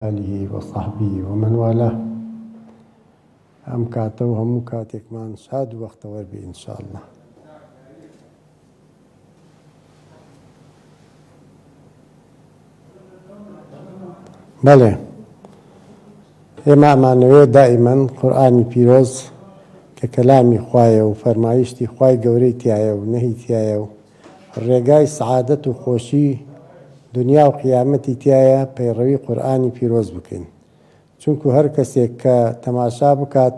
آله وصحبه ومن والاه ئەم کاتە و هەموو کاتێکمان شاد و وەختەوەر بێ ئینشاءالله. بەڵێ ئێمە ئەمانەوێ دائیمەن قورئانی پیرۆز کە کەلامی خوایە و فەرمایشتی خوای گەورەی تایە و نەهی تایە و ڕێگای سەعادەت و خۆشی دنیا و قیامەتی تایە پەیڕەوی قورئانی پیرۆز بکەین. چونکو هەر کەسێک کە تەماشا بکات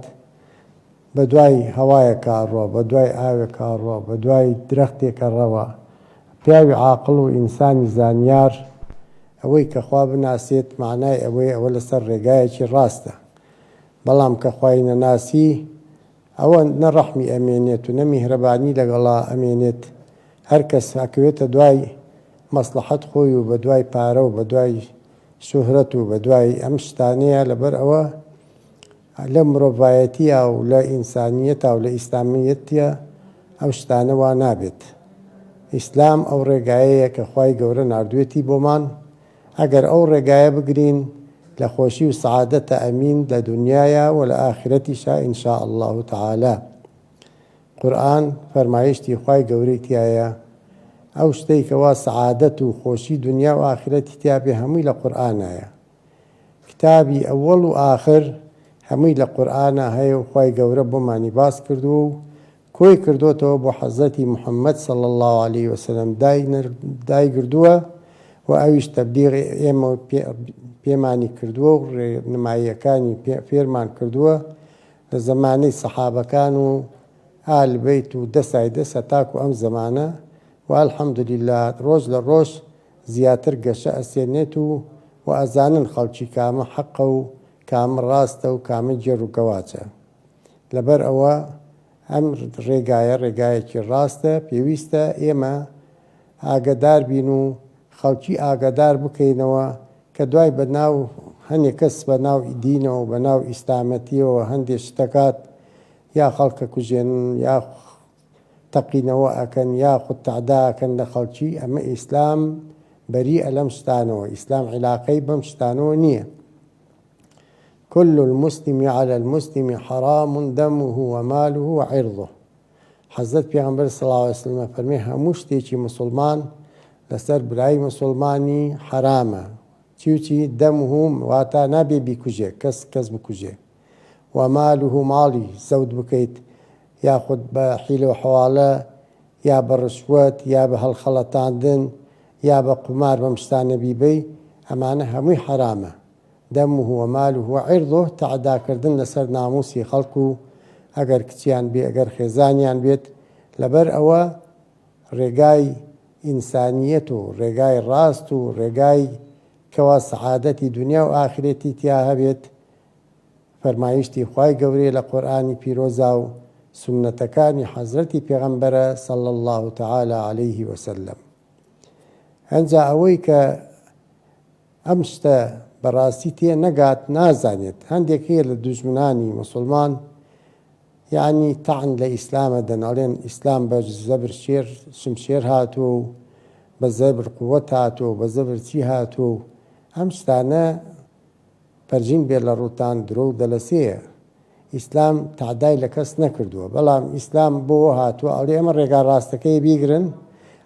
بە دوای هەوایەکە ئەڕۆ، بە دوای ئاوێکە ئەڕۆ، بە دوای درەختێکە ڕەوە، پیاوی عاقڵ و ئینسانی زانیار ئەوەی کە خوا بناسێت معنای ئەوەی ئەوە لەسەر ڕێگایەکی ڕاستە. بەڵام کە خوای نەناسی ئەوە نە ڕەحمی ئەمێنێت و نە میهرەبانی لەگەڵا ئەمێنێت. هەر کەس ئەکەوێتە دوای مەسلحەت خۆی و بە دوای پارە و بە دوای شوهرەت و بە دوای ئەم شتانەیە، لەبەر ئەوە لە مرۆڤایەتیە و لە ئینسانیەتە و لە ئیسلامیەتە ئەو شتانە وا نابێت. ئیسلام ئەو ڕێگایەیە کە خوای گەورە ناردوێتی بۆمان. ئەگەر ئەو ڕێگایە بگرین لە خۆشی و سەعادەتە ئەمین لە دنیایە و لە ئاخرەتیشا ئینشاء الله تعالی. قورئان فەرمایشتی خوای گەورەی تایە، ئەو شتەی کەوا سەعادەت و خۆشی دنیا و ئاخرەتی تیا بێ هەمووی لە قورئانایە. کتابی ئەوەڵ و ئاخر هەمووی لە قورئانە هەیە و خوای گەورە بۆمانی باس کردو و کۆی کردوتەوە بۆ حەزەتی موحەممەد صلی الله عليه وسلم دایگردووە و ئەویش تەبلیغی ئێمە پێمانی کردووە و ڕێنماییەکانی فێرمان کردووە لە زەمانەی سەحابەکان و ئال بەیت و دەسای دەست هەتاکو ئەم زەمانە و الحەمدولیلا ڕۆژ لە ڕۆژ زیاتر گەشە ئەسێنێت و ئەزانن خەڵکی کامە حەقە و کامە ڕاستە و کامە جێڕ و گەواچە. لەبەر ئەوە ئەم ڕێگایەکی ڕاستە، پێویستە ئێمە ئاگادار بین و خەڵکی ئاگادار بکەینەوە کە دوای بەناو هەندێک کەس بەناو دینەوە بەناو ئیسلامەتیەوە هەندێک شتەکات یا خەڵکە کوژێنن یا تەقینەوە ئەکەن یا خود تەعدا ئەکەن لە خەڵکی. ئەمە ئیسلام بەریئە لەم شتانەوە، ئیسلام عیلاقەی بەم شتانەوە نییە. كل المسلم على المسلم حرام دمه وماله وعرضه. حەزرەت پێغەمبەر صلی الله عليه وسلم فەرمێ هەموو شتێکی مسلمان لەسەر برای مسلمانی حرامە. چی دەمه واتە نابێ بیکوژێ، کەس بکوژێ، وماله ماڵی زەود بکەیت یاخود بە حیلە و حەواڵە یا بە ڕشوەت یا بە هەڵخەڵەتاندن یا بە قومار بەم شتانە بیبەی، ئەمانە هەمووی حرامە. دەمه وماله وعرضه تەعداکردن لەسەر ناموسی خەڵک و ئەگەر کچیان بێ ئەگەر خێزانیان بێت. لەبەر ئەوە ڕێگای ئینسانیەت و ڕێگای ڕاست و ڕێگای کەوا سەعادەتی دنیا و ئاخرەتی تیا هەبێت فەرمایشتی خوای گەورەی لە قورئانی پیرۆزا و سونەتەکانی حەزرەتی پێغەمبەرە صلی الله تعالی عليه وسلم. هەنجا ئەوەی کە ئەم شتە بەڕاستی تێ نەگات نازانێت، هەندێک هەیە لە دوژمنانی مسلمان یعنی تەعن لە ئیسلامە دەن، ئەڵێن ئیسلام بە زەبر شمشێر هاتووە و بە زەبر قووەت هاتووە، بە زەبر چی هاتووە. ئەم شتانە پەرژین بێ لە ڕووتان درۆ و دەلەسەیە. ئیسلام تەعدای لە کەس نەکردووە، بەڵام ئیسلام بۆ هاتووە ئەڵێ ئەمە ڕێگا ڕاستەکەی بیگرن،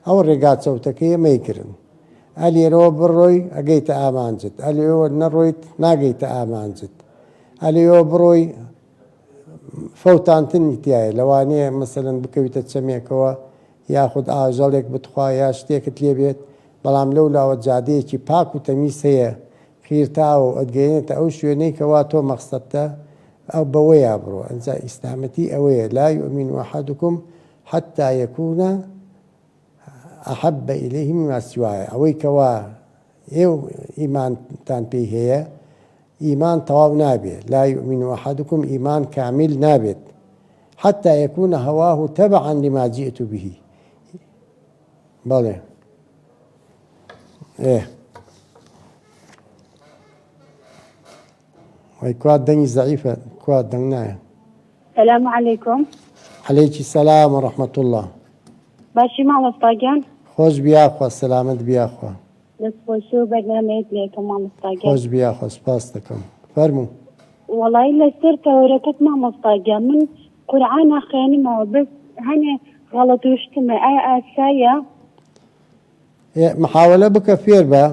ئەو ڕێگا چەوتەکەی مەیگرن. ئەلێرەوە بڕۆی ئەگەیتە ئامانجت، ئەلێەوە نەڕۆیت ناگەیتە ئامانجت، ئەلێەوە بڕۆی فەوتانتنی تایە. لەوانەیە مەسەلەن بکەویتە چەمێکەوە یاخود ئاژەڵێک بتخوا یا شتێکت لێ بێت، بەڵام لەو لاوە جادەیەکی پاک و تەمیز هەیە خیرتاوە و ئەتگەێنێتە ئەو شوێنەی کەوا تۆ مەقسەدتە، ئەو بەوەیە بڕۆ. ئەنجا ئیسلامەتی ئەوەیە لا يؤمن أحدكم حتى يكون أحب إليه مما سواه. ئەوەی کەوا ئێو ئیمانتان پێی هەیە ئیمان تەواو نابێت. لا يؤمن أحدكم ئیمان کامل نابێت حتى يكون هواه تبعا لما جئت به. بەڵێ وای کوات دەنگی زەعیفە، کوات دەنگ نایە. سلام علیکم. عەلەیکی سەلام و ڕەحمەتوڵڵاه. باشی مامۆستاگیان؟ خۆش بیاخوا، سەلامەت بیاخوا. دەستخۆشی و بەرنامەیەک لێکم مامۆستاگەر. خۆش بیا خۆ سپاس دەکەم فەرموو. وەڵی لەسەر تەورەکەت مامۆستاگەر من قورعان ناخوێنمەوە بەس هەنێ غەڵەت وشتمە ئایا ئاسایە؟ محاولە بکە فێر بە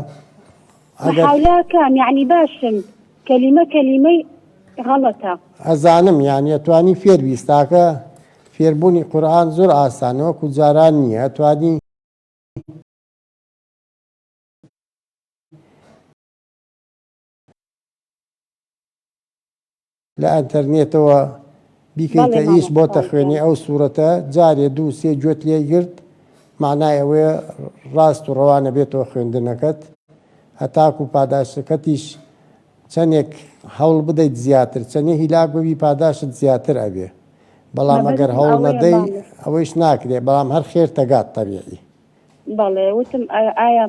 محاولەکەم یعنی باشم کەلیمە کەلیمەی غەڵەتە. ئەزانم یان ئەتوانی فێر بیستاکە فێربوونی قورئان زۆر ئاسانە وەکو جاران نییە ئەتوانی لە ئەنتەرنێتەوە بیکەیتە ئیش بۆ تەخوێنی ئەو سوورەتە جارێ دوو سێ گوێت لێ گرت معنای ئەوەیە ڕاست و ڕەوانە بێتەوە خوێندنەکەت هەتاکو پاداشەکەتیش چەندێک هەوڵ بدەیت زیاتر چەندێ هیلاک ببی پاداشت زیاتر ئەبێ بەڵام ئەگەر هەوڵ نەدەی ئەوەیش ناکرێ بەڵام هەر خێر تەگات تەبیعی. بەڵێ وتم ئایا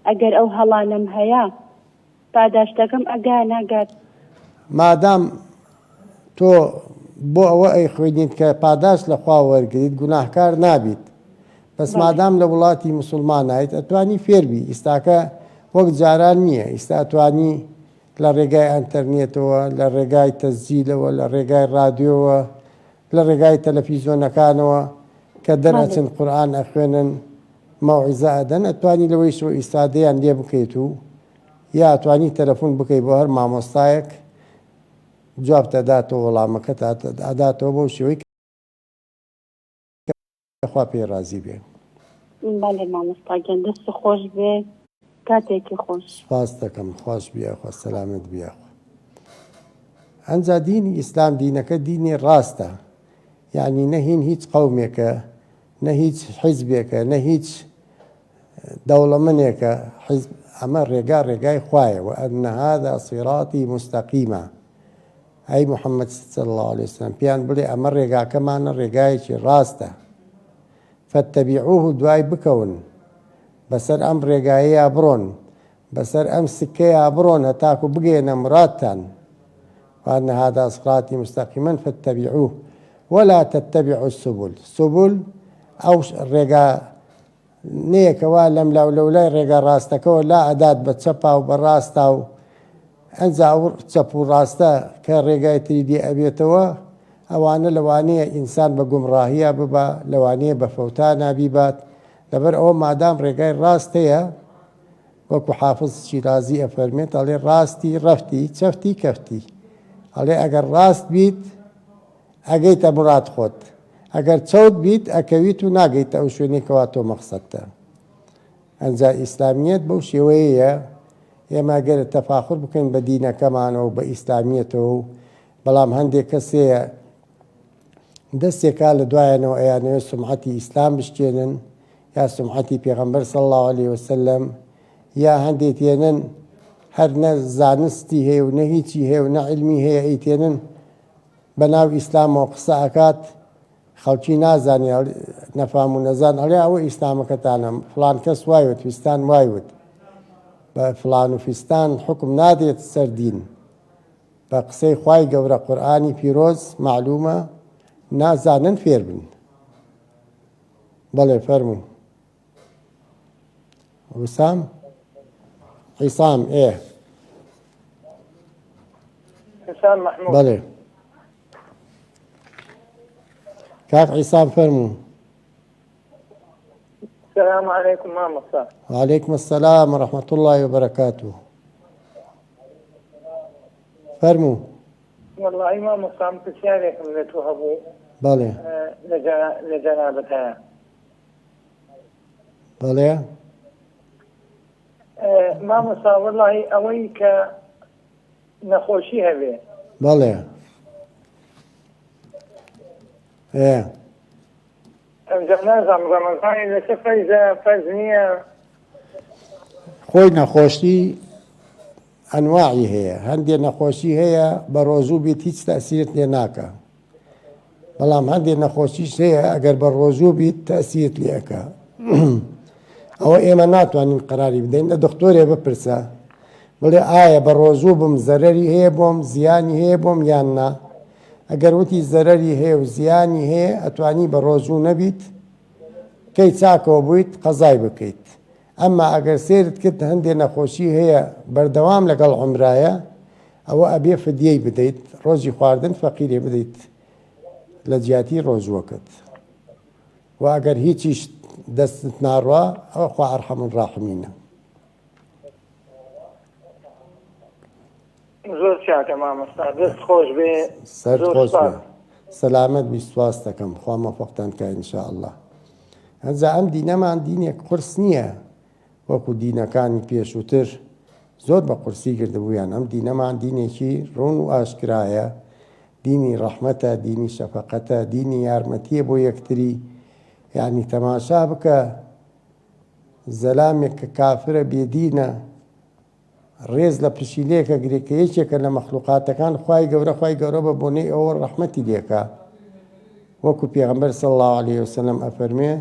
ئەگەر ئەو هەڵانم هەیە پاداشتەکەم ئەگا ناگات مادام تۆ بۆ ئەوە ئەی خوێنیت کە پاداش لە خوا وەرگیت گوناهکار نابیت بەس مادام لە وڵاتی موسڵمان نایت ئەتوانی فێربی ئیستاکە وەک جاران نییە ئیستا ئەتوانی لە ڕێگای ئەنتەرنێتەوە لە ڕێگای تەسجیلەوە لە ڕێگای رادیۆوە لە ڕێگای تەلەڤیزۆنەکانەوە کە دەرئەچن قورئان ئەخوێنن مەوعیزە ئەدەن ئەتوانی لەوەیشەوە ئیسادەیان لێ بکەیت و یا ئەتوانی تەلەفۆن بکەیت بۆ هەر مامۆستایەک جواب دەداتەوە وەڵامەکەت ئەداتەوە بۆ شێوەی خوا پێی رازی بێ. بەڵێ مامۆستاگەر دەست خۆش بێ کاتێکی خۆش. سپاس دەکەم خۆش بیا خوا سەلامت بیا. ئەنجا دینی ئیسلام دینەکە دینی ڕاستە یعنی نەهین هیچ قەومێکە نە هیچ حیزبێکە نە هیچ دەوڵەمەنێکە ئەمە ڕێگای خوایە و ئەن هذا صراطی مستەقیمە ئەی محەممەد صلی الله عليه وسلم پیان بڵێ ئەمە ڕێگاکەمانە ڕێگایەکی ڕاستە فاتبعوه دوای بکەون بەسەر ئەم ڕێگایەیە بڕۆن بەسەر ئەم سکەیە بڕۆن هەتاکو بگەێنە مرادتان وأن هذا صراطي مستقيما فاتبعوه ولا تتبعوا السبل سبل أو ڕێگا نەیەکەوە لەم لەولای ڕێگا ڕاستەکەەوە لا ئەدات بە چەپا و بەڕاستە و ئەنجا چەپ و ڕاستە کە ڕێگای تریدی ئەبێتەوە ئەوانە لەوانەیە ئینسان بە گومڕاهیە ببە لەوانەیە بە فەوتا نابیبات لەبەر ئەوە مادام ڕێگای ڕاست هەیە وەکو حافظ شیرازی ئەفەرمێت ئەڵێ ڕاستی ڕەفتی چەفتی کەفتی ئەڵێ ئەگەر ڕاست بیت ئەگەیتە مراد خۆت ئەگەر چەوت بیت ئەکەویت و ناگەیتە ئەو شوێنێکەوە تۆ مەقسەدتە. ئەنجا ئیسلامیەت بەو شێوەیەیە ئێمە گەرە تەفاخر بکەین بە دینەکەمانەوە بە ئیسلامیەتەوە و بەڵام هەندێک کەسەیە دەستێکا لە دوایەنەوە ئەیانەوە سومعەتی ئیسلام بشکێنن یا سومعەتی پێغەمبەر صلی الله عليه وسلم یا هەندێک تێنن هەر نە زانستی هەیە و نە هیچی هەیە و نە عیلمی هەیە ئەیتێنن بەناو ئیسلامەوە قسە ئەکات خەڵکی نازانی نەفام و نەزان ئەڵێ ئەوە ئیسلامەکەتانە فڵان کەس وایوت فیستان وایوت بە فڵان و فیستان حکم نادێت سەر دین بە قسەی خوای گەورە قورئانی پیرۆز معلومە نازانن فێر بن. بەڵێ فەرموو وسام عیسام حسام محمود بەڵێ کاک عیسام فەرموو. السلام عليكم مامۆستا. وعليكم السلام ورحمة الله وبركاته. فەرموو. والله مامۆستا پرسیارێکم لە تۆ هەبوو بەڵێ لە جەنابەت هەیە. بەڵێ مامۆستا وەڵڵاهی ئەوەی کە نەخۆشی هەبێ بەڵێ ئەمجا نازانم ڕەمەزانی لەسەر فەیزە فەرز نییە. خۆی نەخۆشی ئەنواعی هەیە هەندێک نەخۆشی هەیە بە ڕۆژوو بیت هیچ تەسیرت لێ ناکە بەڵام هەندێک نەخۆشیش هەیە ئەگەر بە ڕۆژوو بیت تەسیرت لێەکە ئەوە ئێمە ناتوانین قەراری بدەین لە دکتۆرێ بپرسە بڵێ ئایا بە ڕۆژوو بم زەرەری هەیە بۆم زیانی هەیە بۆم یان نا ئەگەر وتی زەرەری هەیە و زیانی هەیە ئەتوانی بە ڕۆژوو نەبیت کەی چاکەوە بوویت قەزای بکەیت ئەمما ئەگەر سێرت کرد هەندێک نەخۆشی هەیە بەردەوام لەگەڵ عومرایە ئەوە ئەبێ فدیەی بدەیت ڕۆژی خواردن فەقیرێ بدەیت لە جیاتی ڕۆژوەکەت و ئەگەر هیچیش دەستت ناڕوا ئەوە خوا ئەرحەم الراحیمینە. زۆر چاکە مامۆستا دەست خۆش بێ سەر زۆر خۆش سپاس. بێ سەلامەت بی سواز دەکەم خوا مەوفەقتان کە ئینشاءالله. هەنجا ئەم دینەمان دینێک قورس نییە وەکو دینەکانی پێشووتر زۆر بە قورسی کردبوویان. ئەم دینەمان دینێکی ڕوون و ئاشکرایە، دینی ڕەحمەتە، دینی شەفەقەتە، دینی یارمەتیە بۆ یەکتری. یعنی تەماشا بکە زەلامێک کە کافرە بێدینە ڕێز لە پشیلەیەکە گرێکە یەکێکە لە مەخلوقاتەکان خوای گەورە بە بۆنەی ئەوە ڕەحمەتی لێکە. وەکو پێغەمبەر صلی الله عليه وسلم ئەفەرمێ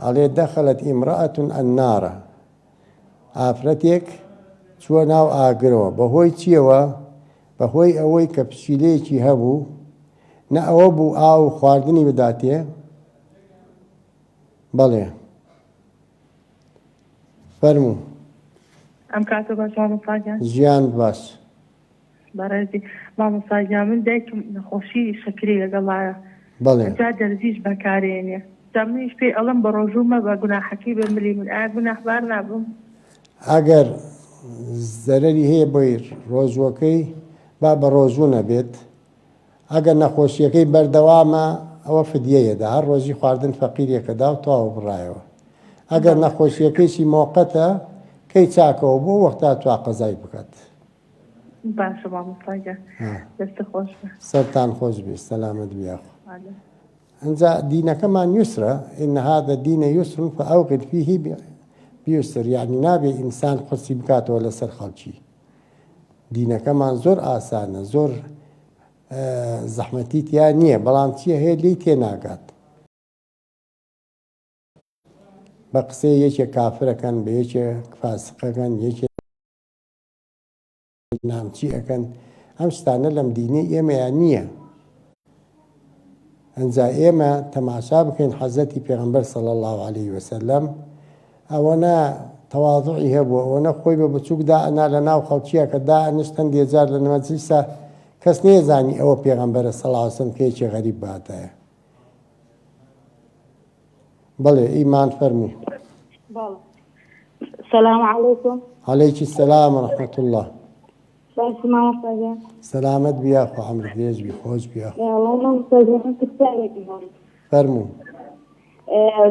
ئەڵێ دەخەلەت ئیمرەئەتون ئەننارە، ئافرەتێک چووە ناو ئاگرەوە. بەهۆی چیەوە؟ بەهۆی ئەوەی کە پشیلەیەکی هەبوو، نە ئەوە بوو ئاو خواردنی بداتێ، بەڵێ فەرموو. ئەم کاتە باش مامۆستاگیان ژیان باش. بەڕێزی مامۆستاگیان من دایکم نەخۆشی شەکری لەگەڵایە بەڵێ جا دەرزیش بەکارێنێ دەمنیش پێی ئەڵم بە ڕۆژومە بە گوناحەکەی بمری من ئایا گوناحبار نابم؟ ئەگەر زەرەری هەیە بۆی ڕۆژوەکەی با بە ڕۆژوو نەبێت. ئەگەر نەخۆشیەکەی بەردەوامە ئەوە فدیەیەدا، هەر ڕۆژی خواردن فەقیرێکەدا و تەواو بڕایەوە. ئەگەر نەخۆشیەکەیشی مۆقەتە کەی چاکەوە بۆ وەختا توا قەزای بکات. باشە مامۆستاگیان دەستە خۆش بە. سەرتان خۆش بێ سەلامەت بیاخۆ. ئالە. ئەنجا دینەکەمان یوسرە، ئین هذا دینە یوسر فەئەوقد فیه بیوسر، یعنی نابێ ئینسان قورسی بکاتەوە لەسەر خەڵکی. دینەکەمان زۆر ئاسانە، زۆر زەحمەتی تیا نییە، بەڵام چیە هەیە لی تێناگات. بە قسەی یەکێک کافرەکەن، بە یەکێک فاسقەکەن، یەکێک نامچی ئەەکەن، ئەم شتانە لەم دینی ئێمەیان نییە. ئەنجا ئێمە تەماشا بکەین حەزەتی پێغەمبەر صلی الله عليه وسلم ئەوەنە تەواضعی هەبووە، ئەوەنە خۆی بە بچووکدا ئەنا لە ناو خەڵکیە کە دائەنیشتن دێجار لە مەجلیسە کەس نێزانی ئەوە پێغەمبەرە صلی الله عليه وسلم کە یەکێ غەریب باتایە. بەڵێ ئیمان فەرمووی. السلام عليكم. عەلەیکی سەلام وەرەحمەت الله. باشە مامۆستاگیان. سەلامەت بیاخۆ عەمرت درێژ بی خۆش بیاخۆ. والله مامۆستاگیان پرسیارێکی هەم. فەرموو.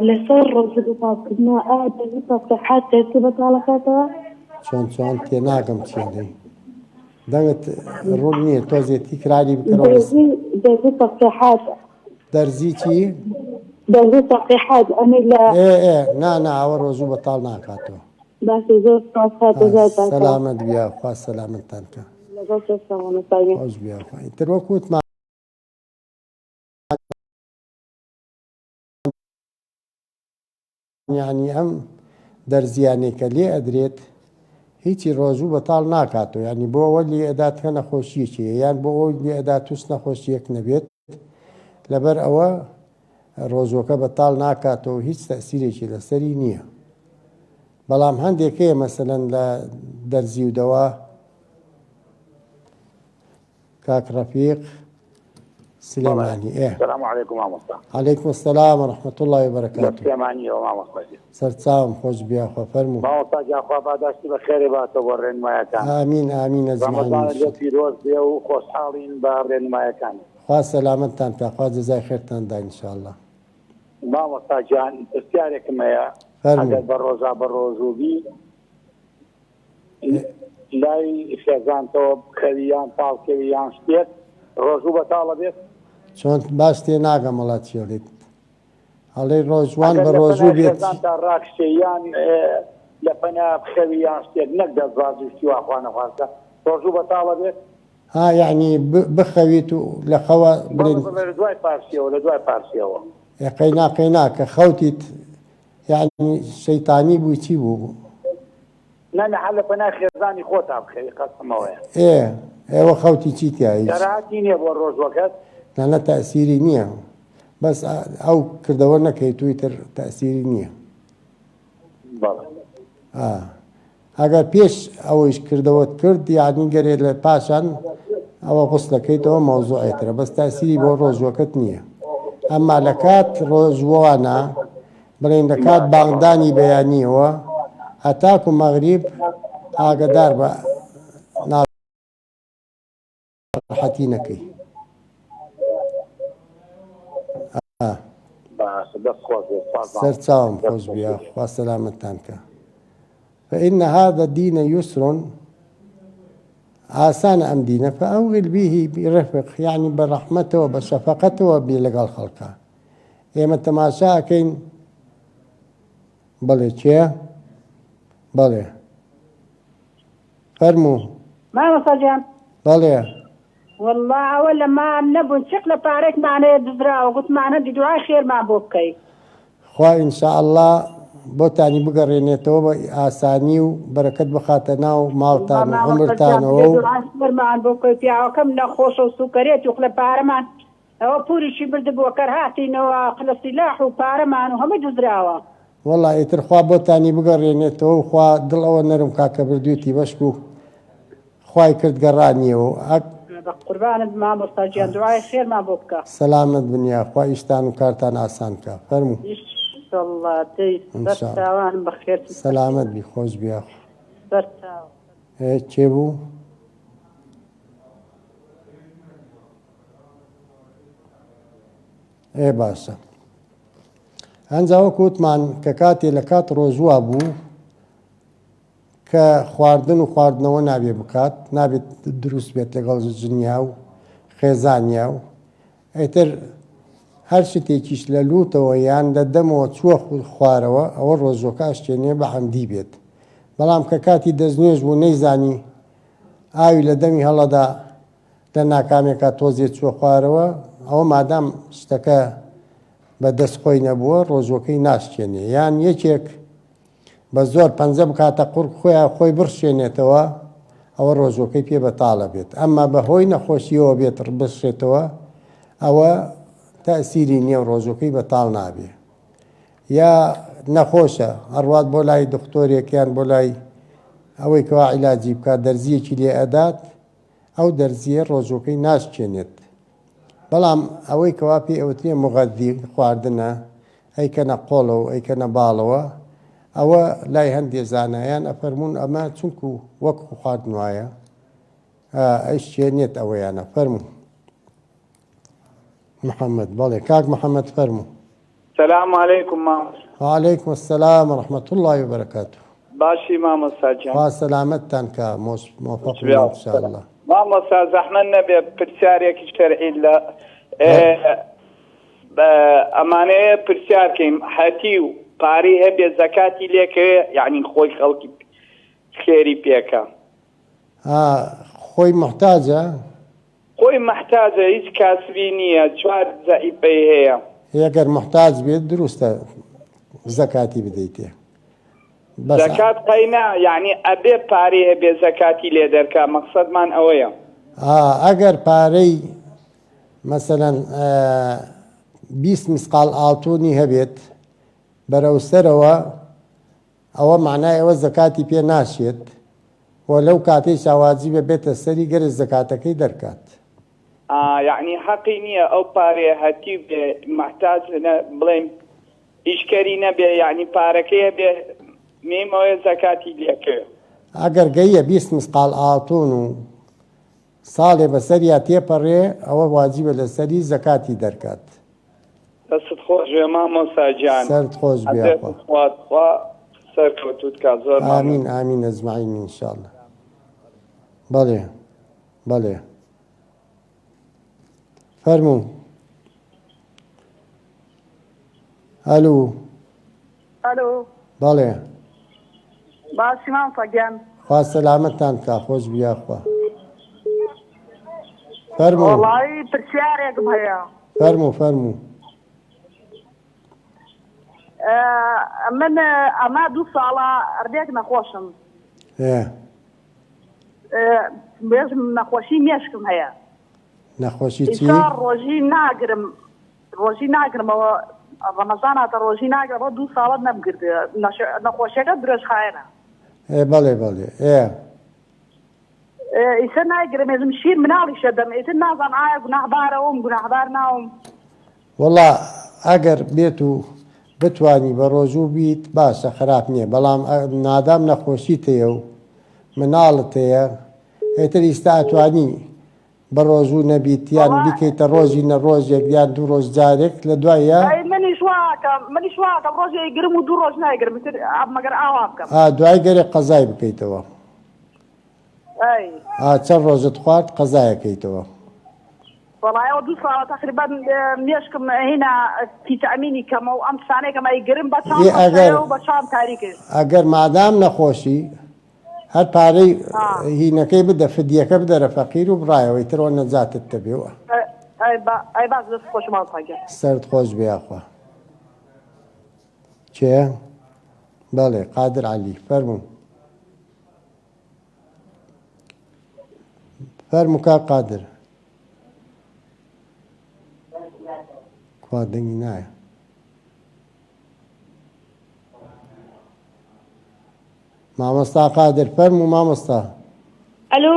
لەسەر ڕۆژە دووپاسکردنەوە ئایا دەرزی تەسبیحات دەرسی بەتاڵەکاتەوە؟ چۆن تێناگەم چی دەی دەنگت ڕوون نییە تۆزێ تیکراری بکەڕەوە. دەرزی تەسبیحات. دەرزی چی؟ دەرزی تەسبیحات ئەمە لە نا ئەوە ڕۆژوو بەتاڵ ناکاتەوە. باشە زۆر سپاس خاتە زیاتر. سەلامەت بیا خوا سەلامەتتان کە. لەگەڵ کێشە مامۆستاگیان. خۆش بیاخوا. ئیتر وەکوتمان یعنی ئەم دەرزیانێکە لێ ئەدرێت هیچی ڕۆژوو بەتاڵ ناکاتەوە، یعنی بۆ ئەوە لێ ئەدات کە نەخۆشیەکی یان بۆ ئەوە لێ ئەدا تووش نەخۆشیەک نەبێت، لەبەر ئەوە ڕۆژوەکە بەتاڵ ناکاتەوە هیچ تەسیرێکی لەسەری نییە. بەڵام هەندێکەیە مەسەلەن لە دەرزی و دەوا کاک ڕەفیق سلێمانی. السلام عليكم مامۆستا. عەلەیکم السەلام وەرەحمەت الله وبەرەکاتوه. سلێمانیەوە مامۆستا. سەرچاوم خۆش بیاخوا فەرموو. مامۆستا گیان خوا پاداشتی بە خێرێ باتەوە بۆ ڕێنمایەکان. ئامین ئامین ڕەمەزانە لێ ئەزمانی پیرۆز بێ و خۆشحاڵین بە ڕێنمایەکان. خوا سەلامەتتان کە خوا جەزای خێرتاندا ئینشاءالله. مامۆستا گیان پرسیارێکم هەیە ئەگەر بە ڕۆژا بە ڕۆژوبی لای خێزانتەوە خەویان پاڵکەویان شتێت ڕۆژوو بەتاڵە بێت؟ چۆن باش تێ ناگەم وڵات چێڵیت هەڵێ ڕۆژوان بە ڕۆژوو بێت تا ڕاکشەیان لە پەنا خەویان شتێت نەک دەستبازیشتی واخوانە خواستە ڕۆژوو بەتاڵە بێت؟ ها یعنی بخەویت و لە خەوە برین لە دوای پارسیەوە لە دوای پارسیەوە قەینا کە خەوتیت یعنی شەیتانی بووی چی بوو؟ نە هەر لە پەنا خێزانی خۆتا بخەوی قەسمەوەیە. ئێوە خەوتی چی تیایی؟ دەراتی نییە بۆ ڕۆژوەکەت؟ لەنە تەسیری نییە، بەس ئەو کردەوە نەکەی توی تر تەسیری نییە. بەڵێ ئەگەر پێش ئەوەیش کردەوەت کرد یعنی گەرێ لە پاشان ئەوە غوسلەکەیتەوە مەوزوعێترە بەس تاسیری بۆ ڕۆژوەکەت نییە ئەمما لە کات ڕۆژوانە بڵێن لە کات بانگدانی بەیانیەوە هەتاکو مەغریب ئاگدار بە ناڕەحەتی نەکەی سەرچاوم خۆش بیا خوا سەلامەتتان کە فإن هذا الدين يسر آسان أم دينه فأوغل به برفق يعني برحمته وبشفقته وبلقاء الخلق إما تماشا كين بلي چيا بلي فرمو ما مسجان بلي والله ولا ما نبون شكله بارك معنا يدزرا وقلت معنا دي دعاء خير مع بوكي خوا إن شاء الله بۆتانی بگەڕێنێتەوە بە ئاسانی و بەرەکەت بخاتە ناو ماڵتان و عومرتانەوە ومان بۆکۆی پیاوەکەم نەخۆش و سوکەرێت و خلە پارەمان ئەوە پوریشی بردبووە کەر هاتینەوە خلە سیلاح و پارەمان و هەمە دزراوە وەڵا ئیتر خوا بۆتانی بگەڕێنێتەوە و خوا دڵ ئەوە نەرم کاکە بردوویەتی بەشک و خوای کرد گەڕانیەوە بە قوربانت مامۆستاجیان دوعای خێرمان بۆ بکە سەلامت بنیا خوا ئیشتان و کارتان ئاسان کە فەرموو الله دەی سەرچاوانم بەخێر سەلامت بی خۆش بیا سەرچاو چێ بوو باشە هەنجاوە کووتمان کە کاتێ لە کات ڕۆژووا بوو کە خواردن و خواردنەوە نابێ بکات نابێت دروست بێت لەگەڵ جنیا و خێزانیا و ئەیتر هەر شتێکیش لە لوتەوە یان لە دەمەوە چووە خوارەوە ئەوە ڕۆژۆکە ئەشتێنێ بە عەمدی بێت بەڵام کە کاتی دەستنوێژ بوو نەیزانی ئاوی لە دەمی هەڵەدا لە ناکامێکا تۆزێ چووە خوارەوە ئەوە مادام شتەکە بە دەستخۆی نەبووە ڕۆژۆکەی ناشتێنێ یان یەکێک بە زۆر پەنجە بکاتە قوڕ خۆیان خۆی بڕشێنێتەوە ئەوە ڕۆژۆکەی پێ بەتاڵە بێت ئەمما بەهۆی نەخۆشیەوە بێت بشێتەوە ئەوە تەسیری نییە و ڕۆژەکەی بەتاڵ نابێ یا نەخۆشە هەڕوات بۆ لای دکتۆرێکیان بۆ لای ئەوەی کەوا عیلاجی بکات دەرزیەکی لێ ئەدات ئەو دەرزیە ڕۆژەکەی ناشکێنێت بەڵام ئەوەی کەوا پێی ئەوتێ مغەذی خواردنە ئەیکەنە قۆڵە و ئەیکەنە باڵەوە ئەوە لای هەندێک زانایان ئەفەرمونون ئەمە چونکو وەکو خواردن وایە ئەیشکێنێت ئەوەیانە فەرموو محمد بەڵێ کاک محەممەد فەرموو سلام علیکم وعلیکم السلام ورحمة الله وبركاته باشی مامۆستا جان خوا سەلامەتتان کە موفق بن إن شاء الله مامۆستا زەحمەت نەبێ پرسیارێکی شەرعی لە ئەمانەیە پرسیارکەین هەتی و پارەی هەبێ زەکاتی لێکەوێ یعنی خۆی خەڵکی خێری پێکە خۆی محتاجە خۆی محتاجە هیچ کاسبی نییە چوار زەعیفەی هەیە ئەگەر محتاج بێت دروستە زەکاتی بدەیتێ زەکات قەینا یعنی ئەبێ پارەی هەبێ زەکاتی لێ دەرکا مەقسەدمان ئەوەیە ئەگەر پارەی مەسەلەن 20 مسقال ئاڵتوونی هەبێت بەرەوسەرەوە ئەوە معنای ئەوە زەکاتی پێ ناشێت و لەو کاتەی شاوازی بێتە سەری گەرز زەکاتەکەی دەرکات یعنی حەقی نییە ئەو پارەیە هەتی بێ محتاج بڵێم ئیشکەری نەبێ یعنی پارەکەیە بێ مێمەوەی زەکاتی لێکەوێ ئەگەر گەیە 20 مسقال ئاڵتوون و ساڵێ بەسەریا تێپەڕێ ئەوە واجبە لەسەری زەکاتی دەرکات دەست خۆش بێ مامۆستا گیان سەرت خۆش بێ خوا سەرکەوتوت کا زۆر ئامین ئامین ئەجمەعین ئینشاءالله بەڵێ بەڵێ فەرموو ئەلو ئەلو بەڵێ باسی مامۆستا گیان خوا سەلامەتتان کا خۆش بیا خوا فەرموو وەڵاهی پرسیارێکم هەیە فەرموو فەرموو من ئەمە 2 ساڵە ئەردێک نەخۆشم بێژم نەخۆشی مێشکم هەیە نەخۆشی چی؟ ڕۆژی ناگرمەوە ڕەمەزان هاتە ڕۆژی ناگەڕۆ 2 ساڵت نەبگرت نەخۆشیەکە درێژخایەنە بەڵێ بەڵێ ئیتر نایگرم ێزم شیر مناڵیشە دەم ئیتر نازان ئایا گوناحبارەوەم گوناحبار ناوم وەڵا ئەگەر بێت و بتوانی بە ڕۆژوو بیت باشە خراپ نییە بەڵام نادام نەخۆشیت هەیە و مناڵت هەیە ئێتر ئیستا ئەتوانی بە ڕۆژوو نەبیت یان بیکەیتە ڕۆژی نە ڕۆژێک یان 2 ڕۆژ جارێک لە دوایە منیش واکەم ڕۆژێ گرم و 2 ڕۆژ نایگرم مەگەر ئاوا بکەم دوای گەرێک قەزای بکەیتەوە چەند ڕۆژت خوارد قەزایەکەیتەوە وەڵایەوە 2 ساڵە تقریبا مێشکم هێنا فیتامینی کەمە و ئەم شانێکم ئەیگرم بە چام تاریکش ئەگەر مادام نەخۆشی هەر پارەی هینەکەی بدە فدیەکە بدەرە فەقیر و بڕایەوەی ترەوە نەجاتت دەبێەوە ئەی باز دەست خۆشمان پاگە سەرت خۆش بێخوا چێ بەڵێ قادر عەلی فەرموو فەرموو کاک قادر خوا دەنگی نایە مامۆستا قادر فەرموو مامۆستا ئەلو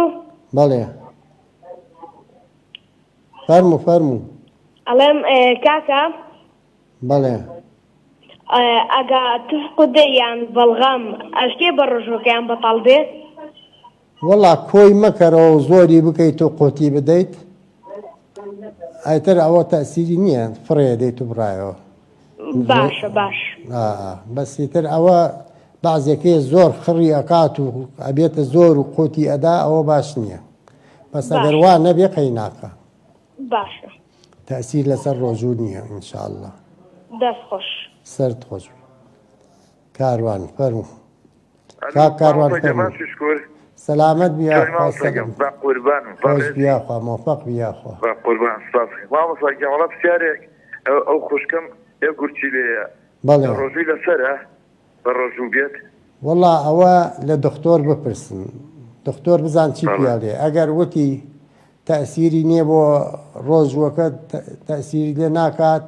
بەڵێ فەرموو ئەڵێم کاکە بەڵێ ئەگا تفقودە یان بەڵغام ئەشتێ بە ڕۆژۆکەیان بەتاڵ بێت وەڵا کۆی مەکەرەوە و زۆری بکەیت و قوتی بدەیت ئایتر ئەوە تەسیری نییە فڕێ دەیت و بڕایەوە باشە باش بەسیتر ئەوە بازێکی زۆر خڕی ئەکات و ئەبێتە زۆر و قوتی ئەدا ئەوە باش نییە بەس ئەگەر وا نەبێ قەی ناکە باشە تەسیر لەسەر ڕۆژوو نییە ئینشاءالله دەست خۆش سرد خۆش کاروان فەرموو کاروان فەرموو سلامت بیا خۆش بیاخوا موفق بیاخوا قوربان سپاس مامۆستا گەڵا پرسیارێک ئەو خوشکم یە گورچی لێیە بەڵێ ڕۆژووی لەسەرە بە ڕۆژوو بێت وەڵا ئەوە لە دکتۆر بپرسن دکتۆر بزان چی پیاڵێ ئەگەر وتی تەسیری نییە بۆ ڕۆژوەکە تەسیری لێ ناکات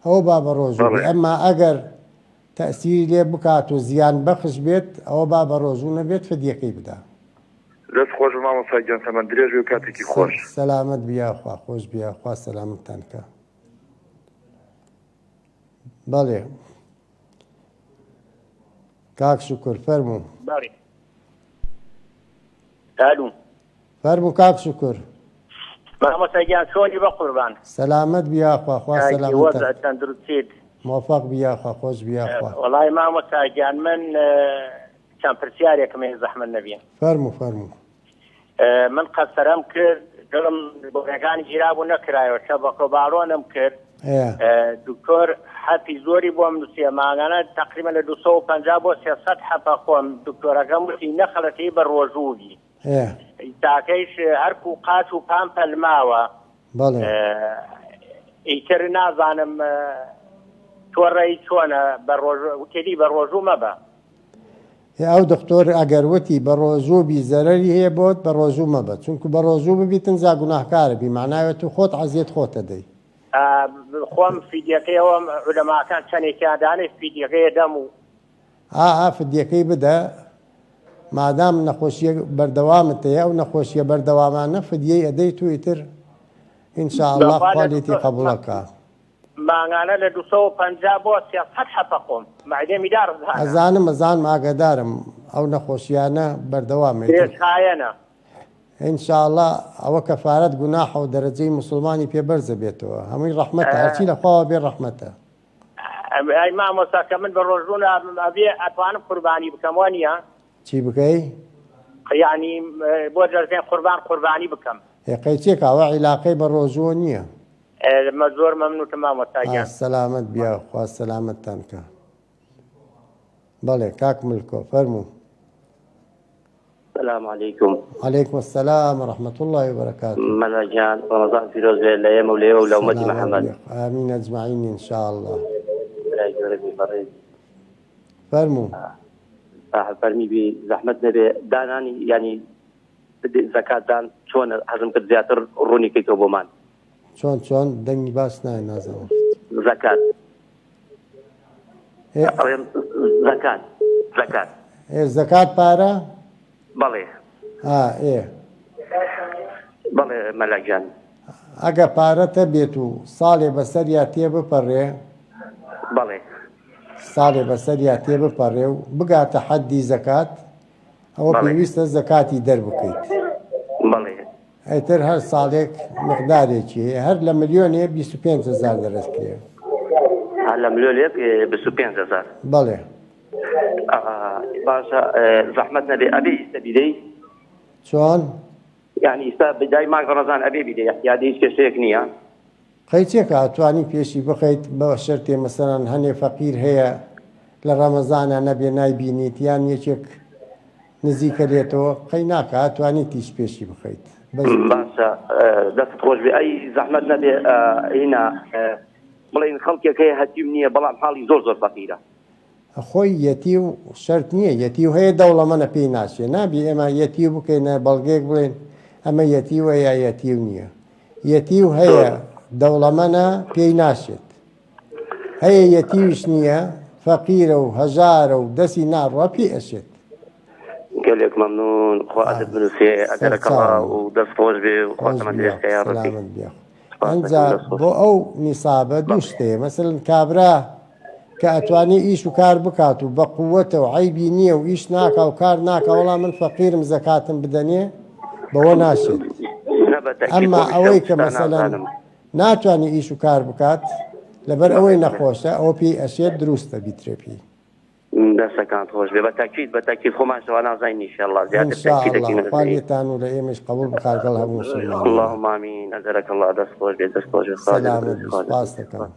ئەوە با بە ڕۆژوو ئەمما ئەگەر تەسیری لێ بکات و زیان بەخش بێت ئەوە با بە ڕۆژوو نەبێت فدیەکەی بدا دەست خۆش مامۆستا گیان سەمە درێژ و کاتێکی خۆش سەلامت بیاخوا خۆش بیاخوا سەلامتتان کە بەڵێ کاک شوکر فەرموو فەرموو کاک شوکر مامۆستا گیان چۆنی بە قوربان سەلامت بیاخوا خوا سەلامتتان تەندروستیت موفق بیاخوا خۆش بیاخوا وەڵای مامۆستا گیان من چەند پرسیارێکم هەیە زەحمەت نەبێ فەرموو من قەسەرەم کرد دڵم بۆ ڕێگانی گیرابوو نەکرایەوە شە بە کۆباڕۆنم کرد دکتۆر حەپی زۆری بۆم نووسیە ماگانە تقریبا لە 250 بۆ 300 حەپە خۆم دکتۆرەکەم وتی نەخەڵەتی بە ڕۆژووبی تاکەیش هەرکو قاچ و پام پەلماوە ئیتر نازانم تۆڕەی چۆنە وتێلی بە ڕۆژوو مەبە ئەو دکتۆر ئەگەر وتی بە ڕۆژووبی زەرەری هەیە بۆت بە ڕۆژوو مەبە چونکو بە ڕۆژوو ببیتن زا گوناهکارە بی معناوێت و خۆت عەزیەت خۆتە دەی خۆم فیدیەکەیەوە عولەماکان چەندێکیاندانێ فیدیەکەیە دەم و فدیەکەی بدە مادام نەخۆشیە بەردەوامت هەیە ئەو نەخۆشیە بەردەوامانە فدیەی ئەدەیت و ئیتر ئینشاءالله خوالیتی قبوڵەکە ماگانە لە 250 بۆ 300 حەپە خۆم معدەمی دار ئەزانم ئاگادارم ئەو نەخۆشیانە بەردەوامێتایەنە ئینشاءالله ئەوە کەفارەت گوناحە و دەرەجەی موسڵمانی پێبەرزە بێتەوە هەمووی ڕەحمەتە هەرچی لەخواوە بێ ڕەحمەتە ئەی مامۆستا کە من بە ڕۆژوو ئەبێ ئەتوانم قوربانی بکەم وانە چی بکەی یعنی بۆ جەرگەی قوربانی بکەم هێقەی چێک ئەوە عیلاقەی بە ڕۆژووە نییە مە زۆر مەمنوتم مامۆستا گیان سەلامت بیا خوا سەلامتتان کە بەڵێ کاک ملکۆ فەرموو السلام عليكم. عليكم السلام ورحمة الله وبركاته. ملاجان رمضان في روز الليل مولي ولا أمتي محمد. آمين أجمعين إن شاء الله. فرمو. فرمي بزحمة نبي داناني يعني زكاة دان شون حزم كد زياتر روني كيتو بومان. شون دني باس ناي نازم. زكاة. زەکات پارە بەڵێ بەڵێ مەلەکجان ئەگە پارەتە بێت و ساڵێ بەسەر یا تێ بپەڕێ بەڵێ ساڵێ بەسەر یا تێ بپەڕێ و بگاتە حەدی زەکات ئەوە پێویستە زەکاتی دەربکەیت ئەیتر هەر ساڵێک مقدارێکی هەر لە ملیۆنێ 25,000 دەرەستکرێ هەر لە ملیۆنێک 25,000 بەڵێ باشە زەحمەت نەبێ ئەبێ ئیستا بیدەی چۆن یعنی ئیستا بدای مانگ ڕەمەزان ئەبێ بیدەی احتیاجی هیچ کەسێک نییە قەیچێکە ئەتوانی پێشی بخەیت بە شەرتێ مەسەڵەن هەنێ فەقیر هەیە لە ڕەمەزانە نەبێ نایبینیت یان یەکێک نزیکە لێتەوە قەی ناکە ئەتوانی تیش پێشی بخەیت باشە دەست خۆش بێ ئەی زەحمەت نەبێ هینا بڵێن خەڵکێک هەیە هەتیم نییە بەڵام حاڵی زۆر زۆر فەقیرە خۆی یەتی و شەرت نییە یەتی و هەیە دەوڵەمەنە پێی ناچێ نابی ئێمە یەتی و بکەینە بەڵگەیەک بڵێن ئەمە یەتی وە یا یەتی و نییە یەتی و هەیە دەوڵەمەنە پێی ناشێت هەیە یەتیوش نییە فەقیرە و هەژارە و دەستی ناڕوا پێی ئەشێت گەلێک مەمنون خوا ئەدەت بنووسێ ئەدەرەکەڵا و دەست خۆش بێ و خواتەمەند ئێستایا ڕەتی ئەنجا بۆ ئەو نیسابە دوو شتەیە مەسەڵەن کابرا کە ئەتوانی ئیش و کار بکات و بە قووەتەوە عیبی نییە و ئیش ناکە و کار ناکە وەڵام من فەقیرم زەکاتم بدەنێ بەوە ناشێت ئەمما ئەوەی کە مەسەڵەن ناتوانانی ئیش و کار بکات لەبەر ئەوەی نەخۆشە ئەوە پێی ئەشێت دروستە بیترێ پێی دەستەکان خۆش بێ بەتاکید خۆمان شەوە نازانین ئینشاءالله زیاتر خوا لێتان و لە ئێمەش قبوڵ بخارگەڵ هەموو مسلمان اللهم آمین ئەجەرەکە الله دەست خۆش بێ دەست خۆش بێ سەلامت سپاس دەکەم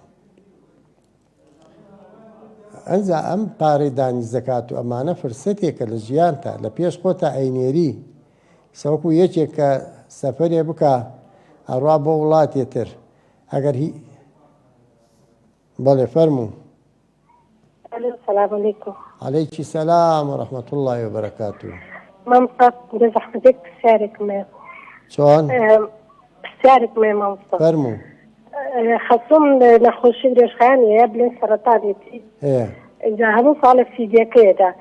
ئەنجا ئەم پارەی دانی زەکات و ئەمانە فرسەتێکە لە ژیانتە لە پێش خۆتە ئەینێری سەوەکو یەکێک کە سەفەرێ بکە ئەڕوا بۆ وڵاتێتر ئەگەر هی بەڵێ فەرموو السلام عليكم. عليكي السلام ورحمة الله وبركاته. مامتا بزحمتك تشارك معي. شلون؟ تشارك معي مامتا. فرموا. خصوم نخوشي درشخاني يا بلين سرطانيتي. ايه. إذا هم صالح في دي كده.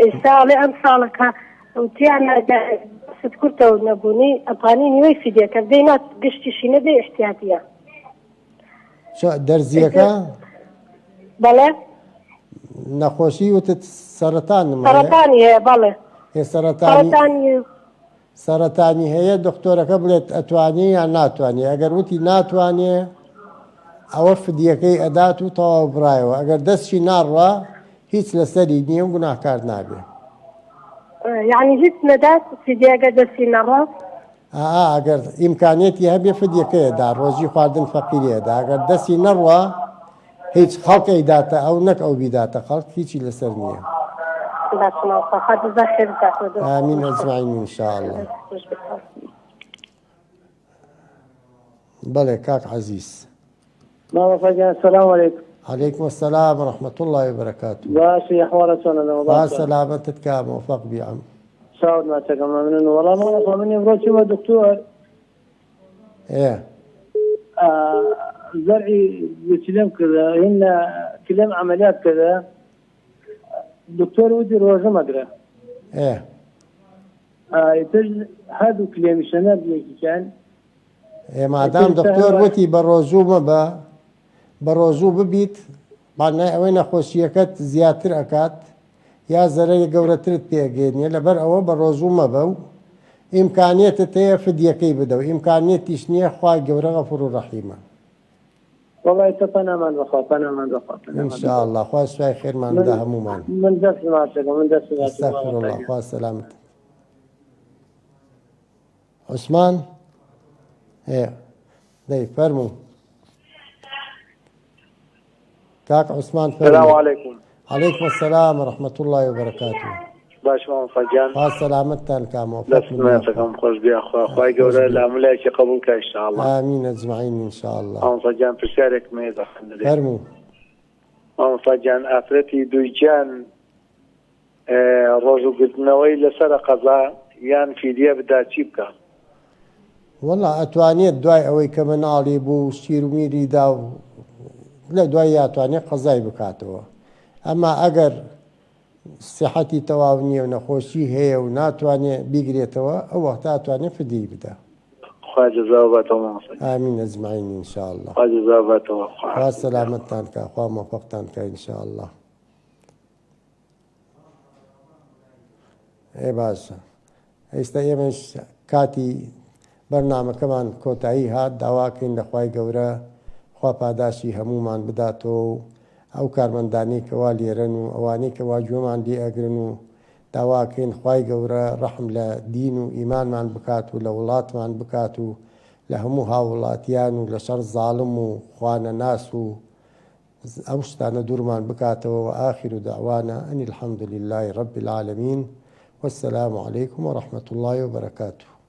السالة أم صالك وتي أنا ستكرت ونبوني أبغاني وي في دي كدينات قشتي شي ندي احتياطية. شو درزيكا؟ بلى. نەخۆشی وتت سەرەتان سەرەتانیە بەڵێ سەرەتانی هەیە دکتۆرەکە بڵێت ئەتوانی یان ناتوانێ ئەگەر وتی ناتوانێ ئەوە فدیەکەی ئەدات و تەواو برایەوە ئەگەر دەستی ناڕوا هیچ لەسەری نییە و گوناهکار نابێ یعنی هیچ نەدات فدیەکە دەستی نەڕوا ئەگەر ئیمکانێتی هەبێ فدیەکەیەدا ڕۆژی خواردن فەقیرێدا ئەگەر دەستی نەڕوا هیچ خەڵکی داتە ئەو نەک ئەو بیداتە خەڵک هیچی لەسەر نییە ئامین ئەجمعین ئینشاءالله بەڵێ کاک عەزیز السلام عليكم. عليكم السلام ورحمة الله وبركاته. باشي أحوالك شلون؟ با سلامتك كا موفق بي عم. سعود ما تكلم منه والله ما أصلا مني بروتشي دكتور. إيه. زرعي بكلم كذا هنا كلم عمليات كذا الدكتور ودي روزه ما ادري ايه هذا كلام شنب كان ايه ما دام دكتور وتي بروزو ما بروزو ببيت معناه وين خوشيكت زياتر اكات يا زرعي قورترت بيجيني لبر او بروزو ما بو امكانيه تي فديكي بدو امكانيه تشنيه خوا قوره غفور رحيمه والله تفنا من بخاف أنا من بخاف إن شاء الله خواش شوي خير ما نداه مومان من دس ما تقول من دس ما استغفر الله خواش سلامت عثمان إيه ده فرمو كاك عثمان فرمو السلام عليكم. عليكم السلام ورحمة الله وبركاته باش ما فجان خواش سلامتان كامو لسمعتكم خوش بي أخوة أخوة قولة العملية قبولك إن شاء الله آمين أجمعين إن شاء الله أم فجان في شارك ميزة الحمد لله فرمو أم فجان أفرتي دويجان روزو قلتنوي لسر قضاء يان في دي بدا تشيبكا والله أتوانيت دواي أوي كمان علي بو شير ميري داو لا دواي أتواني قضاي بكاتوا ئەمما ئەگەر سیحەتی تەواو نییە و نەخۆشی هەیە و ناتوانێت بیگرێتەوە ئەو وەختە ئاتوانێت فدیی بدە. خوا جزا باتەوە مامۆستا. ئامین ئەجمعین ئینشاءالله. خوا جزا باتەوە. خوا سەلامەتتان کە، خوا مۆفەقتان کە ئینشاءالله. باشە. ئێستا ئێمەش کاتی بەرنامەکەمان کۆتایی هات، داواکەین لە خوای گەورە خوا پاداشی هەمومان بداتەوە و ئەو کارمەندانەی کەوا لێرەن و ئەوانەی کەوا گوێمان لێ ئەگرن و داواکەین خوای گەورە ڕەحم لە دین و ئیمانمان بکات و لە وڵاتمان بکات و لە هەموو هاوڵاتیان و لە شەڕ زاڵم و خوانە ناس و ئەو شتانە دوورمان بکاتەوە. و ئاخر دعوانا ئەنی الحەمد لله رب العالمین والسلام عليكم ورحمة الله وبركاته.